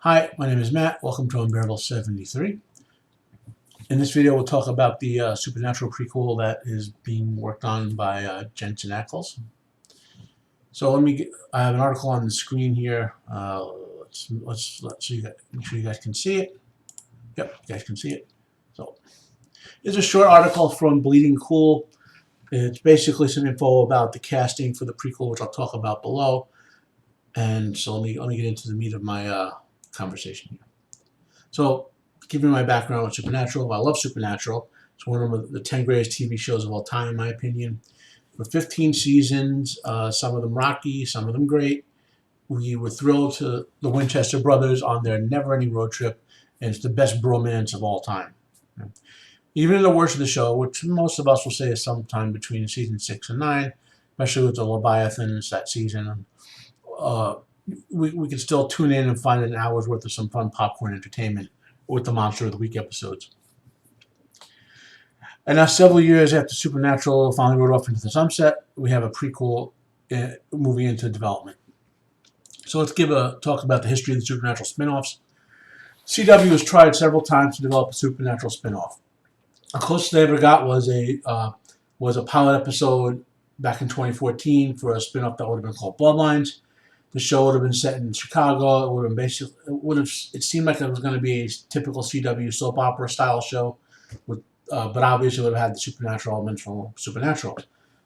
Hi, my name is Matt. Welcome to Unbearable 73. In this video, we'll talk about the Supernatural prequel that is being worked on by Jensen Ackles. So I have an article on the screen here. Let's so make sure you guys can see it. Yep, you guys can see it. So it's a short article from Bleeding Cool. It's basically some info about the casting for the prequel, which I'll talk about below. And so let me get into the meat of my conversation here. So, giving my background on Supernatural, I love Supernatural. It's one of the 10 greatest TV shows of all time, in my opinion. For 15 seasons, some of them rocky, some of them great. We were thrilled to the Winchester brothers on their never-ending road trip, and it's the best bromance of all time. Even in the worst of the show, which most of us will say is sometime between season 6 and 9, especially with the Leviathans that season, we can still tune in and find an hour's worth of some fun popcorn entertainment with the Monster of the Week episodes. And now, several years after Supernatural finally rode off into the sunset, we have a prequel movie into development. So let's talk about the history of the Supernatural spin-offs. CW has tried several times to develop a Supernatural spin-off. The closest they ever got was a pilot episode back in 2014 for a spin-off that would have been called Bloodlines. The show would have been set in Chicago. It seemed like it was going to be a typical CW soap opera style show, but obviously it would have had the supernatural elements from Supernatural.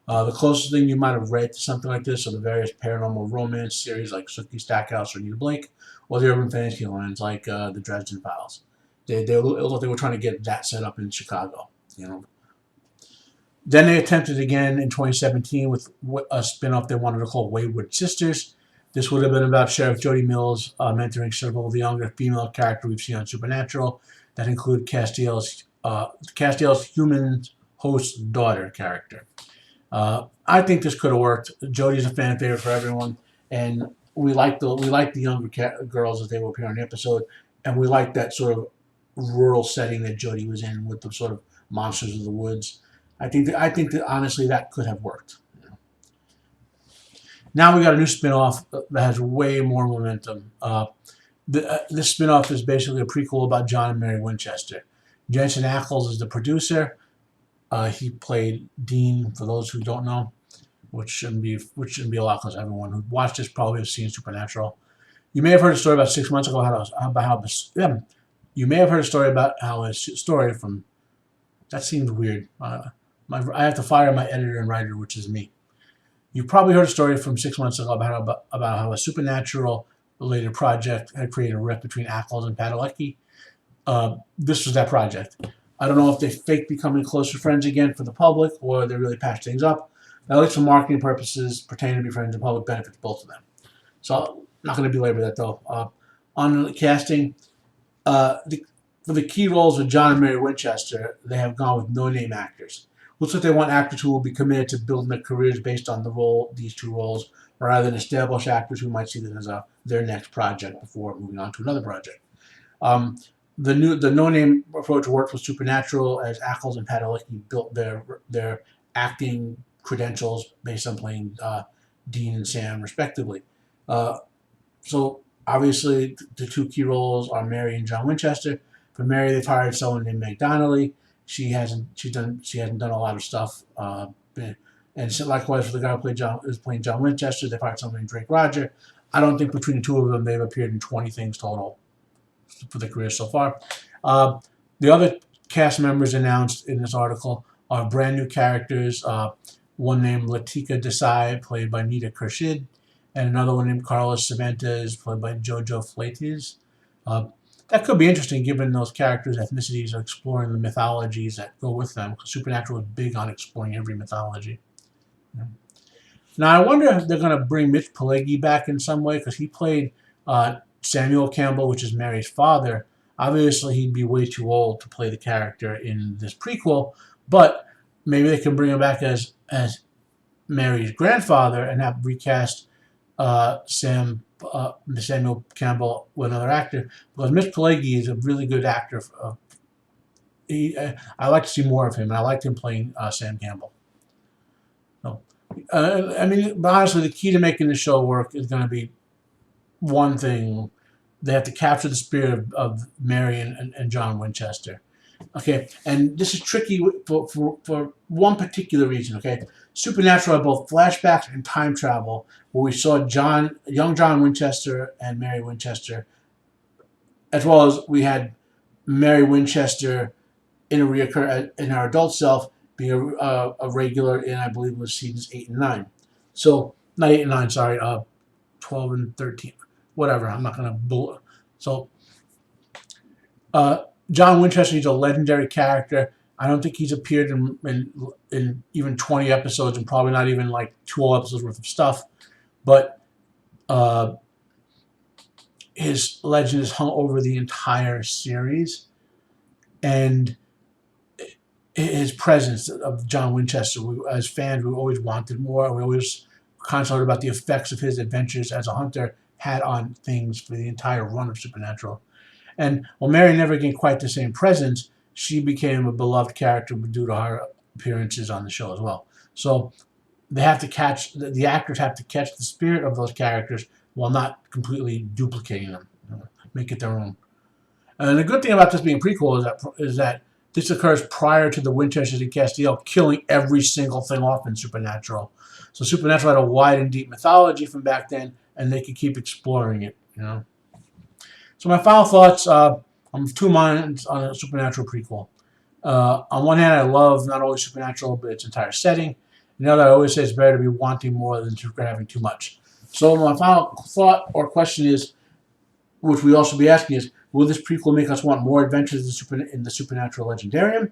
The closest thing you might have read to something like this are the various paranormal romance series like Sookie Stackhouse or Anita Blake, or the urban fantasy lines like the Dresden Files. It looked like they were trying to get that set up in Chicago, Then they attempted again in 2017 with a spin-off they wanted to call Wayward Sisters. This would have been about Sheriff Jody Mills mentoring several of the younger female characters we've seen on Supernatural that include Castiel's human host daughter character. I think this could have worked. Jody's a fan favorite for everyone, and we like the younger girls as they will appear on the episode, and we like that sort of rural setting that Jody was in with the sort of monsters of the woods. I think that honestly that could have worked. Now we got a new spin-off that has way more momentum. This spin-off is basically a prequel about John and Mary Winchester. Jensen Ackles is the producer. He played Dean, for those who don't know, which shouldn't be a lot because everyone who watched this probably has seen Supernatural. You may have heard a story about 6 months ago you may have heard a story about how his story from that seems weird. I have to fire my editor and writer, which is me. You probably heard a story from 6 months ago about how a Supernatural-related project had created a rift between Ackles and Padalecki. This was that project. I don't know if they faked becoming closer friends again for the public or they really patched things up. At least for marketing purposes, pretending to be friends and public benefits both of them. So I'm not going to belabor that, though. On the casting, for the key roles of John and Mary Winchester, they have gone with no-name actors. Looks like they want actors who will be committed to building their careers based on these two roles, rather than established actors who might see them as their next project before moving on to another project. The no-name approach worked with Supernatural as Ackles and Padalecki built their acting credentials based on playing Dean and Sam respectively. So obviously the two key roles are Mary and John Winchester. For Mary, they've hired someone named Meg Donnelly. She hasn't done a lot of stuff. And so likewise for the guy who is playing John Winchester, they've hired someone named Drake Roger. I don't think between the two of them they've appeared in 20 things total for their career so far. The other cast members announced in this article are brand new characters. One named Latika Desai, played by Nita Khurshid, and another one named Carlos Cervantes, played by Jojo Fleites. That could be interesting given those characters' ethnicities are exploring the mythologies that go with them, because Supernatural is big on exploring every mythology. Yeah. Now, I wonder if they're going to bring Mitch Pileggi back in some way, because he played Samuel Campbell, which is Mary's father. Obviously, he'd be way too old to play the character in this prequel, but maybe they can bring him back as Mary's grandfather and have recast Samuel Campbell with another actor, because Mitch Pileggi is a really good actor. I like to see more of him, and I liked him playing Sam Campbell. So, but honestly, the key to making the show work is going to be one thing: they have to capture the spirit of Mary and John Winchester. Okay, and this is tricky for one particular reason. Okay, Supernatural had both flashbacks and time travel, where we saw young John Winchester and Mary Winchester, as well as we had Mary Winchester in our adult self being a regular in, I believe it was seasons 8 and 9. So not 8 and 9, sorry, 12 and 13, whatever. I'm not gonna so. John Winchester, he's a legendary character. I don't think he's appeared in even 20 episodes, and probably not even like 12 episodes worth of stuff. But his legend is hung over the entire series, and his presence of John Winchester, as fans, we always wanted more. We always constantly heard about the effects of his adventures as a hunter had on things for the entire run of Supernatural. And while Mary never gained quite the same presence, she became a beloved character due to her appearances on the show as well. So they have to catch, the actors have to catch the spirit of those characters while not completely duplicating them, make it their own. And the good thing about this being prequel is that this occurs prior to the Winchesters and Castiel killing every single thing off in Supernatural. So Supernatural had a wide and deep mythology from back then, and they could keep exploring it, So my final thoughts, I'm of two minds on a Supernatural prequel. On one hand, I love not only Supernatural, but its entire setting. On the other, I always say it's better to be wanting more than having too much. So my final thought or question is, which we also be asking is, will this prequel make us want more adventures in the Supernatural Legendarium?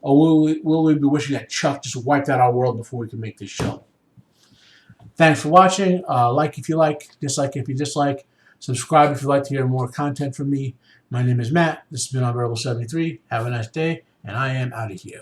Or will we be wishing that Chuck just wiped out our world before we can make this show? Thanks for watching. Like if you like, dislike if you dislike. Subscribe if you'd like to hear more content from me. My name is Matt. This has been Unbearable 73. Have a nice day, and I am out of here.